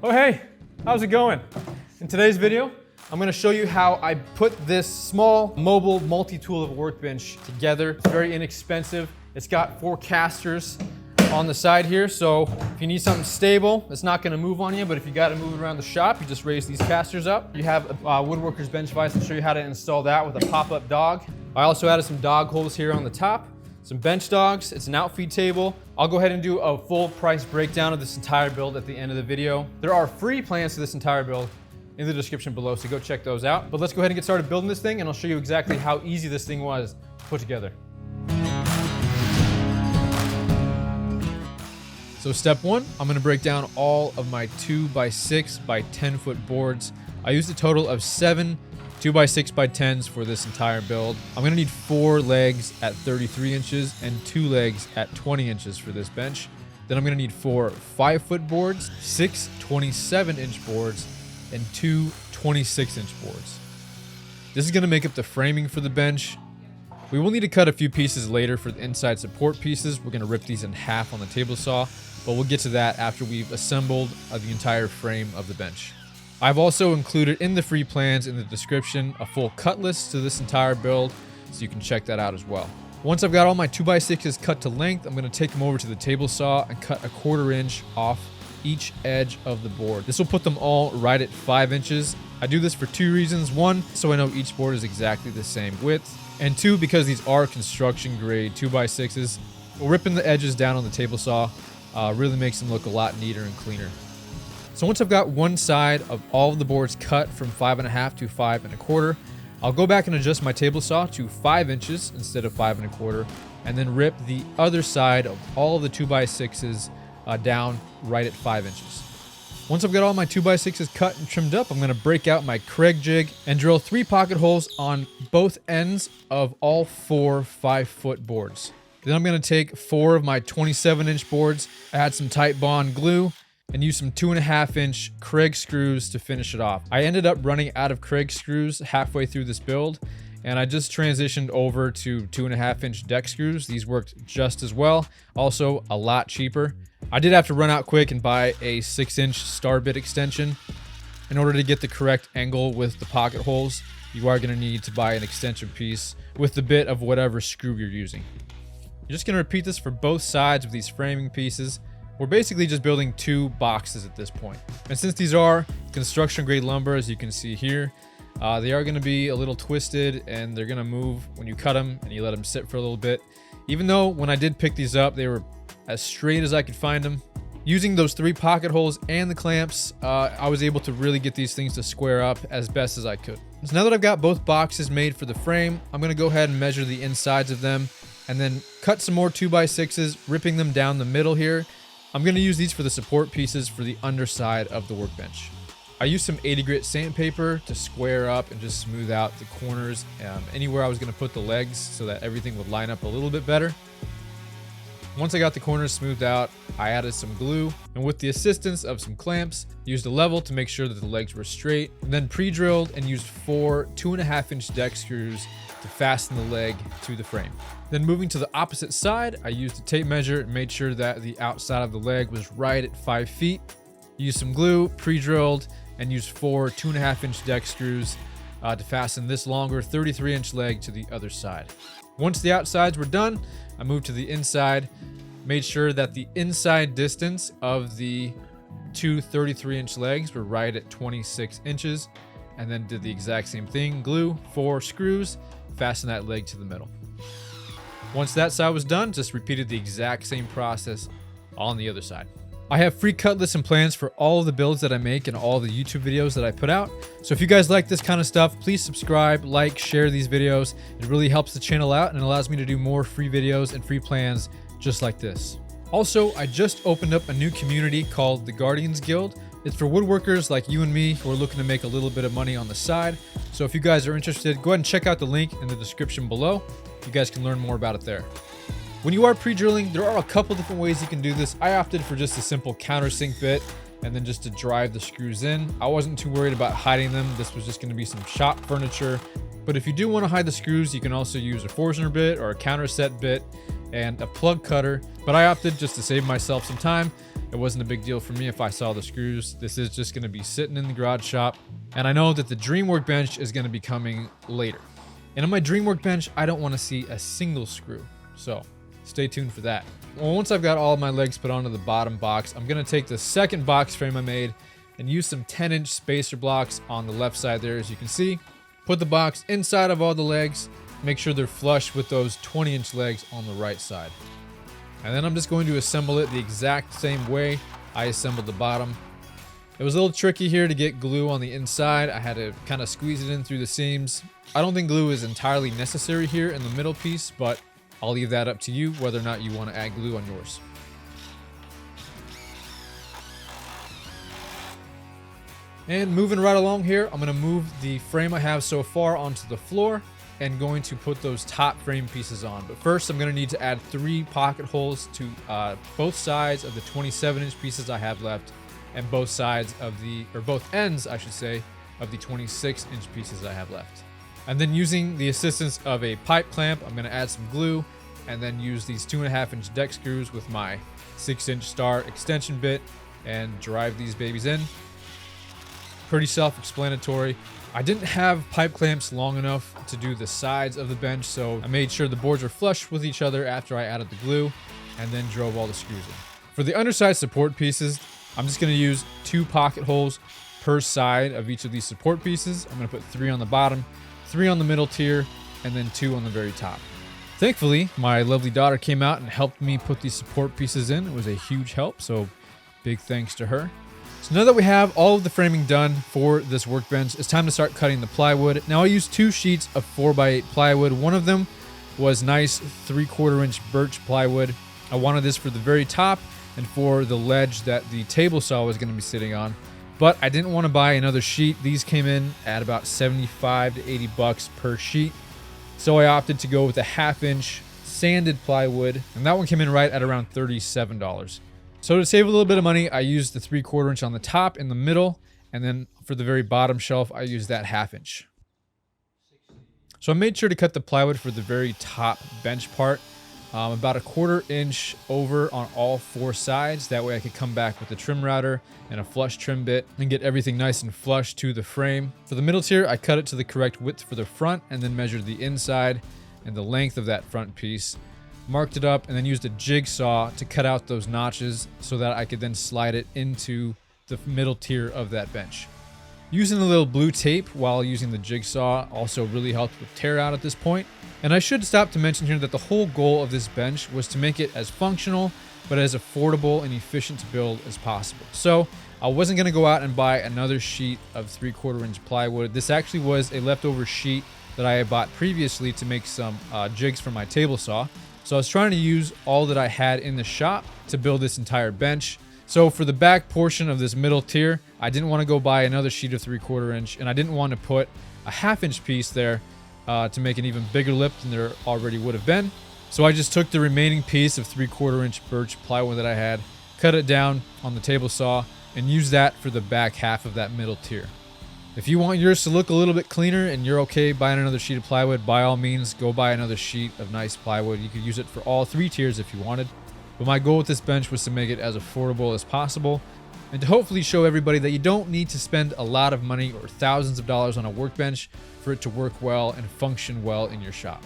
Oh hey, how's it going? In today's video, I'm gonna show you how I put this small mobile multi-tool of a workbench together. It's very inexpensive. It's got 4 casters on the side here, so if you need something stable, it's not gonna move on you, but if you gotta move it around the shop, you just raise these casters up. You have a woodworker's bench vise. I'll show you how to install that with a pop-up dog. I also added some dog holes here on the top, some bench dogs. It's an outfeed table. I'll go ahead and do a full price breakdown of this entire build at the end of the video. There are free plans to this entire build in the description below, so go check those out. But let's go ahead and get started building this thing, and I'll show you exactly how easy this thing was to put together. So step 1, I'm gonna break down all of my 2x6 by 10 foot boards. I used a total of 7 2x6 by 10s for this entire build. I'm gonna need 4 legs at 33 inches and 2 legs at 20 inches for this bench. Then I'm gonna need 4 5-foot boards, 6 27-inch boards, and 2 26-inch boards. This is gonna make up the framing for the bench. We will need to cut a few pieces later for the inside support pieces. We're gonna rip these in half on the table saw, but we'll get to that after we've assembled the entire frame of the bench. I've also included in the free plans in the description a full cut list to this entire build, so you can check that out as well. Once I've got all my 2x6s cut to length, I'm gonna take them over to the table saw and cut 1/4 inch off each edge of the board. This will put them all right at 5 inches. I do this for 2 reasons. 1, so I know each board is exactly the same width, and 2, because these are construction grade 2x6s. Ripping the edges down on the table saw really makes them look a lot neater and cleaner. So once I've got one side of all of the boards cut from 5.5 to 5 1/4, I'll go back and adjust my table saw to 5 inches instead of 5 1/4, and then rip the other side of all of the 2x6s down right at 5 inches. Once I've got all my 2x6s cut and trimmed up, I'm gonna break out my Kreg jig and drill 3 pocket holes on both ends of all 4 5-foot boards. Then I'm gonna take 4 of my 27-inch boards, add some tight bond glue, and use some 2.5-inch Kreg screws to finish it off. I ended up running out of Kreg screws halfway through this build, and I just transitioned over to 2.5-inch deck screws. These worked just as well, also a lot cheaper. I did have to run out quick and buy a 6-inch star bit extension. In order to get the correct angle with the pocket holes, you are gonna need to buy an extension piece with the bit of whatever screw you're using. You're just gonna repeat this for both sides of these framing pieces. We're basically just building 2 boxes at this point. And since these are construction grade lumber, as you can see here, they are gonna be a little twisted and they're gonna move when you cut them and you let them sit for a little bit. Even though when I did pick these up, they were as straight as I could find them. Using those 3 pocket holes and the clamps, I was able to really get these things to square up as best as I could. So now that I've got both boxes made for the frame, I'm gonna go ahead and measure the insides of them and then cut some more 2x6s, ripping them down the middle here. I'm gonna use these for the support pieces for the underside of the workbench. I used some 80 grit sandpaper to square up and just smooth out the corners anywhere I was gonna put the legs so that everything would line up a little bit better. Once I got the corners smoothed out, I added some glue, and with the assistance of some clamps, used a level to make sure that the legs were straight, and then pre-drilled and used 4 2.5-inch deck screws to fasten the leg to the frame. Then moving to the opposite side, I used a tape measure and made sure that the outside of the leg was right at 5 feet. Used some glue, pre-drilled, and used 4 2.5-inch deck screws to fasten this longer 33-inch leg to the other side. Once the outsides were done, I moved to the inside, made sure that the inside distance of the 2 33-inch legs were right at 26 inches, and then did the exact same thing. Glue 4 screws, fasten that leg to the middle. Once that side was done, just repeated the exact same process on the other side. I have free cut lists and plans for all of the builds that I make and all the YouTube videos that I put out. So if you guys like this kind of stuff, please subscribe, like, share these videos. It really helps the channel out and allows me to do more free videos and free plans just like this. Also, I just opened up a new community called the Guardians Guild. It's for woodworkers like you and me who are looking to make a little bit of money on the side. So if you guys are interested, go ahead and check out the link in the description below. You guys can learn more about it there. When you are pre-drilling, there are a couple different ways you can do this. I opted for just a simple countersink bit and then just to drive the screws in. I wasn't too worried about hiding them. This was just going to be some shop furniture. But if you do want to hide the screws, you can also use a Forstner bit or a counterset bit and a plug cutter. But I opted, just to save myself some time, It wasn't a big deal for me if I saw the screws. This is just going to be sitting in the garage shop. And I know that the dream workbench is going to be coming later. And on my dream workbench, I don't want to see a single screw. So stay tuned for that. Well, once I've got all of my legs put onto the bottom box, I'm going to take the second box frame I made and use some 10-inch spacer blocks on the left side there, as you can see. Put the box inside of all the legs. Make sure they're flush with those 20-inch legs on the right side. And then I'm just going to assemble it the exact same way I assembled the bottom. It was a little tricky here to get glue on the inside. I had to kind of squeeze it in through the seams. I don't think glue is entirely necessary here in the middle piece, but I'll leave that up to you whether or not you want to add glue on yours. And moving right along here, I'm going to move the frame I have so far onto the floor and going to put those top frame pieces on. But first, I'm going to need to add 3 pocket holes to both sides of the 27-inch pieces I have left, and both sides of the, or both ends, I should say, of the 26-inch pieces I have left. And then using the assistance of a pipe clamp, I'm going to add some glue and then use these 2.5-inch deck screws with my 6-inch star extension bit and drive these babies in. Pretty self-explanatory. I didn't have pipe clamps long enough to do the sides of the bench, so I made sure the boards were flush with each other after I added the glue and then drove all the screws in. For the underside support pieces, I'm just going to use 2 pocket holes per side of each of these support pieces. I'm going to put 3 on the bottom, 3 on the middle tier, and then 2 on the very top. Thankfully, my lovely daughter came out and helped me put these support pieces in. It was a huge help, so big thanks to her. So now that we have all of the framing done for this workbench, it's time to start cutting the plywood. Now I used 2 sheets of 4x8 plywood. One of them was nice 3/4-inch birch plywood. I wanted this for the very top and for the ledge that the table saw was going to be sitting on. But I didn't want to buy another sheet. These came in at about $75 to $80 per sheet. So I opted to go with a 1/2-inch sanded plywood, and that one came in right at around $37. So to save a little bit of money, I used the 3/4-inch on the top in the middle, and then for the very bottom shelf, I used that 1/2-inch. So I made sure to cut the plywood for the very top bench part, about 1/4 inch over on all 4 sides. That way I could come back with a trim router and a flush trim bit and get everything nice and flush to the frame. For the middle tier, I cut it to the correct width for the front and then measured the inside and the length of that front piece. Marked it up and then used a jigsaw to cut out those notches so that I could then slide it into the middle tier of that bench. Using a little blue tape while using the jigsaw also really helped with tear out at this point. And I should stop to mention here that the whole goal of this bench was to make it as functional but as affordable and efficient to build as possible. So I wasn't going to go out and buy another sheet of 3/4-inch plywood. This actually was a leftover sheet that I had bought previously to make some jigs for my table saw. So I was trying to use all that I had in the shop to build this entire bench. So for the back portion of this middle tier, I didn't want to go buy another sheet of 3/4-inch, and I didn't want to put a 1/2-inch piece there to make an even bigger lip than there already would have been. So I just took the remaining piece of 3/4-inch birch plywood that I had, cut it down on the table saw, and used that for the back half of that middle tier. If you want yours to look a little bit cleaner and you're okay buying another sheet of plywood, by all means, go buy another sheet of nice plywood. You could use it for all 3 tiers if you wanted. But my goal with this bench was to make it as affordable as possible and to hopefully show everybody that you don't need to spend a lot of money or thousands of dollars on a workbench for it to work well and function well in your shop.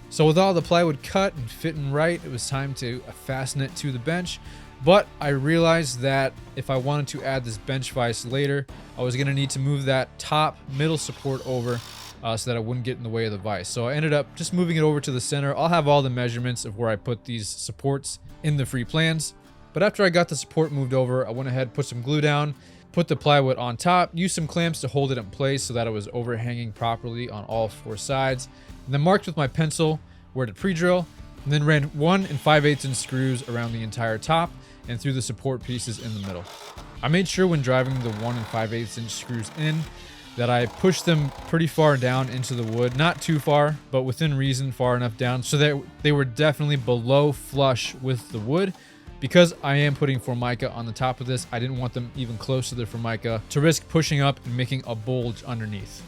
So with all the plywood cut and fitting right, it was time to fasten it to the bench. But I realized that if I wanted to add this bench vise later, I was going to need to move that top middle support over so that it wouldn't get in the way of the vise. So I ended up just moving it over to the center. I'll have all the measurements of where I put these supports in the free plans. But after I got the support moved over, I went ahead, put some glue down, put the plywood on top, used some clamps to hold it in place so that it was overhanging properly on all 4 sides, and then marked with my pencil where to pre-drill, and then ran 1 5/8 screws around the entire top and through the support pieces in the middle. I made sure when driving the 1 5/8 screws in that I pushed them pretty far down into the wood, not too far, but within reason far enough down so that they were definitely below flush with the wood. Because I am putting Formica on the top of this, I didn't want them even close to the Formica to risk pushing up and making a bulge underneath.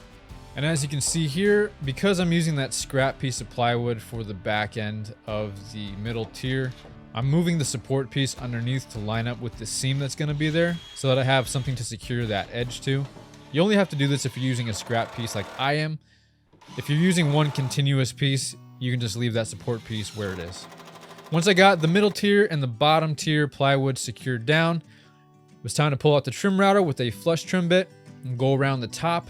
And as you can see here, because I'm using that scrap piece of plywood for the back end of the middle tier, I'm moving the support piece underneath to line up with the seam that's going to be there so that I have something to secure that edge to. You only have to do this if you're using a scrap piece like I am. If you're using one continuous piece, you can just leave that support piece where it is. Once I got the middle tier and the bottom tier plywood secured down, it was time to pull out the trim router with a flush trim bit and go around the top.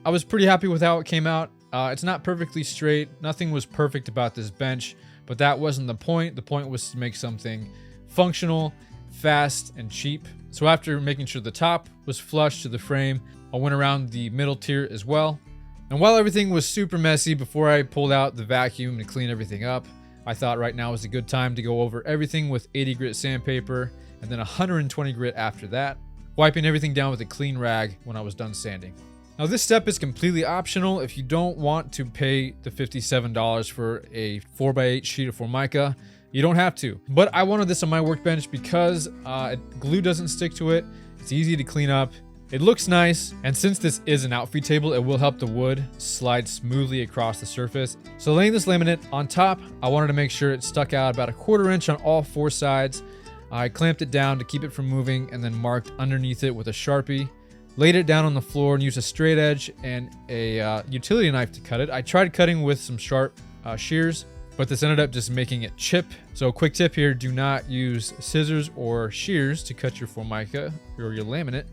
I was pretty happy with how it came out. It's not perfectly straight. Nothing was perfect about this bench, but that wasn't the point. The point was to make something functional, fast, and cheap. So after making sure the top was flush to the frame, I went around the middle tier as well. And while everything was super messy before I pulled out the vacuum to clean everything up, I thought right now was a good time to go over everything with 80 grit sandpaper and then 120 grit after that, wiping everything down with a clean rag when I was done sanding. Now this step is completely optional if you don't want to pay the $57 for a 4x8 sheet of Formica. You don't have to, but I wanted this on my workbench because glue doesn't stick to it. It's easy to clean up. It looks nice, and since this is an outfeed table, it will help the wood slide smoothly across the surface. So laying this laminate on top, I wanted to make sure it stuck out about 1/4 inch on all 4 sides. I clamped it down to keep it from moving and then marked underneath it with a Sharpie. Laid it down on the floor and used a straight edge and a utility knife to cut it. I tried cutting with some sharp shears, but this ended up just making it chip. So quick tip here, do not use scissors or shears to cut your Formica or your laminate.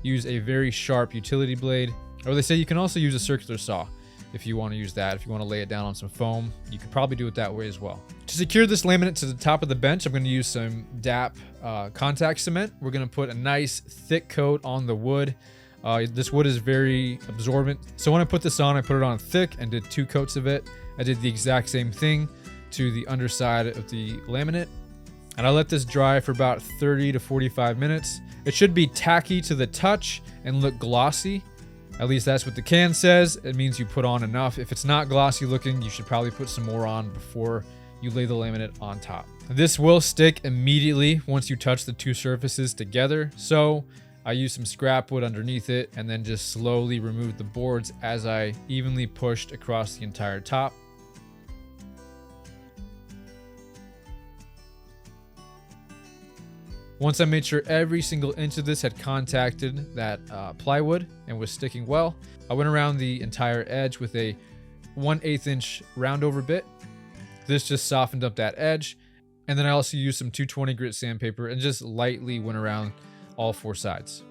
Use a very sharp utility blade, or they say you can also use a circular saw if you want to use that. If you want to lay it down on some foam, you could probably do it that way as well. To secure this laminate to the top of the bench, I'm going to use some DAP contact cement. We're going to put a nice thick coat on the wood. This wood is very absorbent. So when I put this on, I put it on thick and did 2 coats of it. I did the exact same thing to the underside of the laminate. And I let this dry for about 30 to 45 minutes. It should be tacky to the touch and look glossy. At least that's what the can says. It means you put on enough. If it's not glossy looking, you should probably put some more on before you lay the laminate on top. This will stick immediately once you touch the 2 surfaces together. So I used some scrap wood underneath it and then just slowly removed the boards as I evenly pushed across the entire top. Once I made sure every single inch of this had contacted that plywood and was sticking well, I went around the entire edge with a 1/8 inch roundover bit. This just softened up that edge. And then I also used some 220 grit sandpaper and just lightly went around all 4 sides.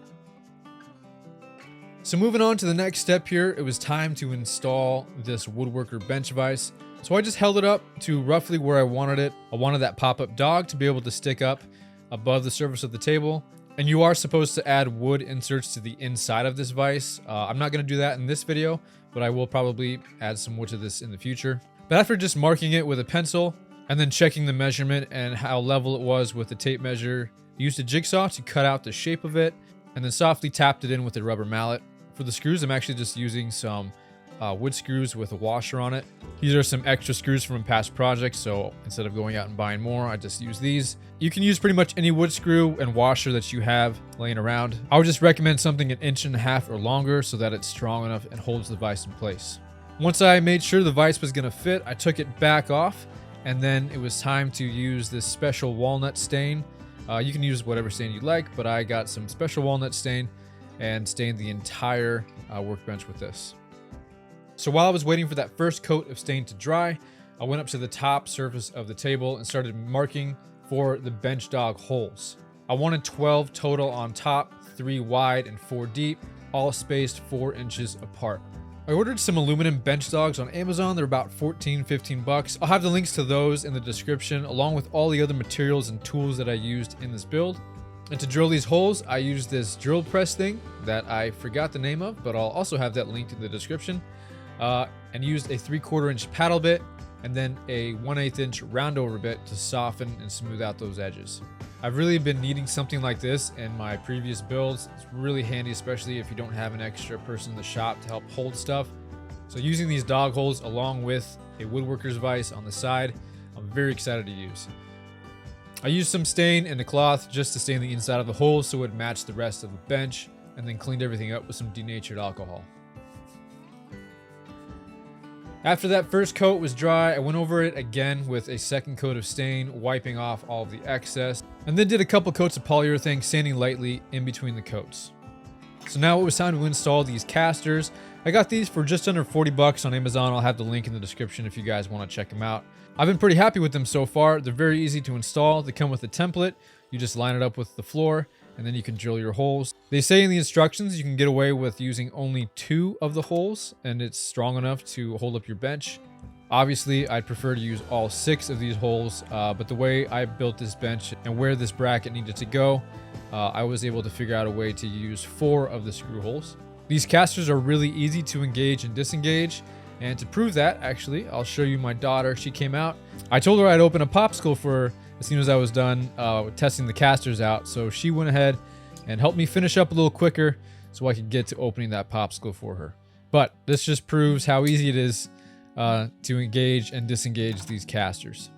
So moving on to the next step here, it was time to install this woodworker bench vise. So I just held it up to roughly where I wanted it. I wanted that pop-up dog to be able to stick up above the surface of the table. And you are supposed to add wood inserts to the inside of this vise. I'm not going to do that in this video, but I will probably add some wood to this in the future. But after just marking it with a pencil and then checking the measurement and how level it was with the tape measure, I used a jigsaw to cut out the shape of it and then softly tapped it in with a rubber mallet. For the screws, I'm actually just using some wood screws with a washer on it. These are some extra screws from past projects, so instead of going out and buying more, I just use these. You can use pretty much any wood screw and washer that you have laying around. I would just recommend something 1.5 inches or longer so that it's strong enough and holds the vise in place. Once I made sure the vise was gonna fit, I took it back off, and then it was time to use this special walnut stain. You can use whatever stain you like, but I got some special walnut stain and stained the entire workbench with this. So while I was waiting for that first coat of stain to dry, I went up to the top surface of the table and started marking for the bench dog holes. I wanted 12 total on top, 3 wide and 4 deep, all spaced 4 inches apart. I ordered some aluminum bench dogs on Amazon. They're about 15 bucks. I'll have the links to those in the description, along with all the other materials and tools that I used in this build. And to drill these holes, I used this drill press thing that I forgot the name of, but I'll also have that linked in the description. And used a 3/4 inch paddle bit and then a 1/8 inch roundover bit to soften and smooth out those edges. I've really been needing something like this in my previous builds. It's really handy, especially if you don't have an extra person in the shop to help hold stuff. So using these dog holes along with a woodworker's vise on the side, I'm very excited to use. I used some stain and a cloth just to stain the inside of the hole so it would match the rest of the bench, and then cleaned everything up with some denatured alcohol. After that first coat was dry, I went over it again with a second coat of stain, wiping off all of the excess, and then did a couple coats of polyurethane, sanding lightly in between the coats. So now it was time to install these casters. I got these for just under 40 bucks on Amazon. I'll have the link in the description if you guys want to check them out. I've been pretty happy with them so far. They're very easy to install. They come with a template. You just line it up with the floor, and then you can drill your holes. They say in the instructions you can get away with using only 2 of the holes, and it's strong enough to hold up your bench. Obviously, I'd prefer to use all 6 of these holes, but the way I built this bench and where this bracket needed to go, I was able to figure out a way to use 4 of the screw holes. These casters are really easy to engage and disengage, and to prove that, actually, I'll show you my daughter. She came out. I told her I'd open a popsicle for her as soon as I was done testing the casters out, so she went ahead and helped me finish up a little quicker so I could get to opening that popsicle for her. But this just proves how easy it is to engage and disengage these casters.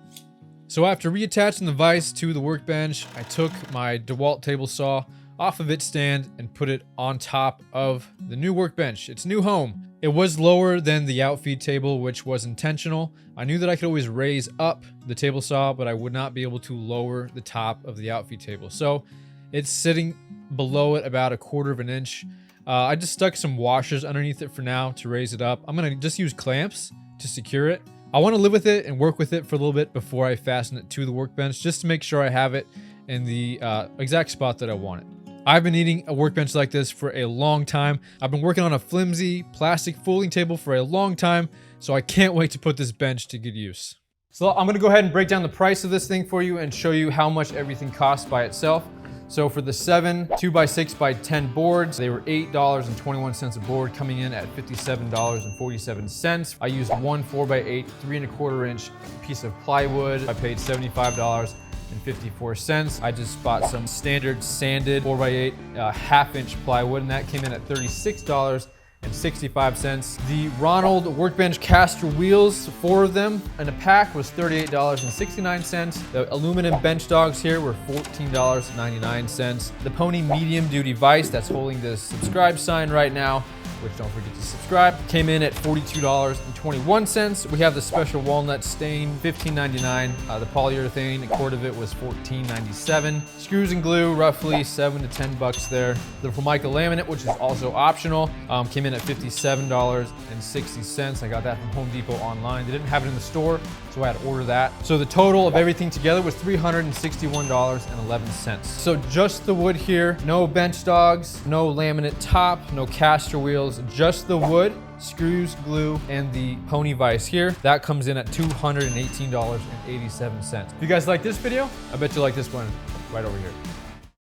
So after reattaching the vise to the workbench, I took my DeWalt table saw off of its stand and put it on top of the new workbench, its new home. It was lower than the outfeed table, which was intentional. I knew that I could always raise up the table saw, but I would not be able to lower the top of the outfeed table. So it's sitting below it about 1/4 of an inch. I just stuck some washers underneath it for now to raise it up. I'm gonna just use clamps to secure it. I want to live with it and work with it for a little bit before I fasten it to the workbench, just to make sure I have it in the exact spot that I want it. I've been needing a workbench like this for a long time. I've been working on a flimsy plastic folding table for a long time, so I can't wait to put this bench to good use. So I'm going to go ahead and break down the price of this thing for you and show you how much everything costs by itself. So for the 7 2x6x10 boards, they were $8.21 a board, coming in at $57.47. I used one 4x8, 3¼ inch piece of plywood. I paid $75.54. I just bought some standard sanded 4x8 1/2 inch plywood, and that came in at $36.65. The Ronald workbench caster wheels, 4 of them in a pack, was $38.69. The aluminum bench dogs here were $14.99. The Pony medium duty vise that's holding this subscribe sign right now, which don't forget to subscribe, came in at $42.21. We have the special walnut stain, $15.99. The polyurethane, a quart of it was $14.97. Screws and glue, roughly $7 to $10 there. The Formica laminate, which is also optional, came in at $57.60. I got that from Home Depot online. They didn't have it in the store, so I had to order that. So the total of everything together was $361.11. So just the wood here, no bench dogs, no laminate top, no caster wheels, just the wood, screws, glue, and the pony vise here. That comes in at $218.87. If you guys like this video, I bet you like this one right over here.